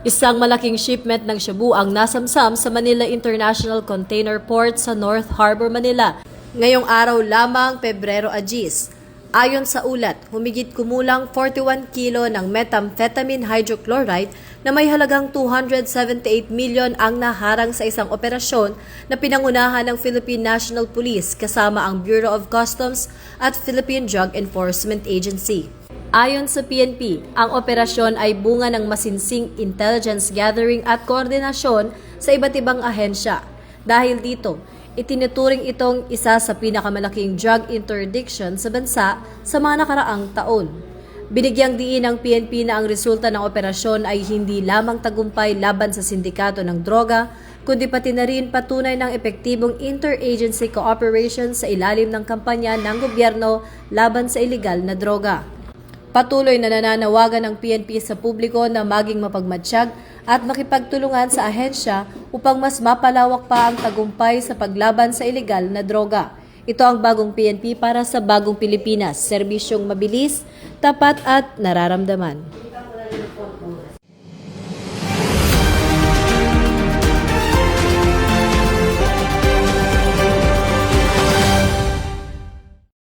Isang malaking shipment ng shabu ang nasamsam sa Manila International Container Port sa North Harbor, Manila. Ngayong araw lamang, Pebrero 10. Ayon sa ulat, humigit kumulang 41 kilo ng methamphetamine hydrochloride na may halagang 278 milyon ang naharang sa isang operasyon na pinangunahan ng Philippine National Police kasama ang Bureau of Customs at Philippine Drug Enforcement Agency. Ayon sa PNP, ang operasyon ay bunga ng masinsing intelligence gathering at koordinasyon sa iba't ibang ahensya. Dahil dito, itinuturing itong isa sa pinakamalaking drug interdiction sa bansa sa mga nakaraang taon. Binigyang diin ng PNP na ang resulta ng operasyon ay hindi lamang tagumpay laban sa sindikato ng droga, kundi pati na rin patunay ng epektibong interagency cooperation sa ilalim ng kampanya ng gobyerno laban sa iligal na droga. Patuloy na nananawagan ng PNP sa publiko na maging mapagmatsyag at makipagtulungan sa ahensya upang mas mapalawak pa ang tagumpay sa paglaban sa iligal na droga. Ito ang bagong PNP para sa bagong Pilipinas, serbisyong mabilis, tapat at nararamdaman.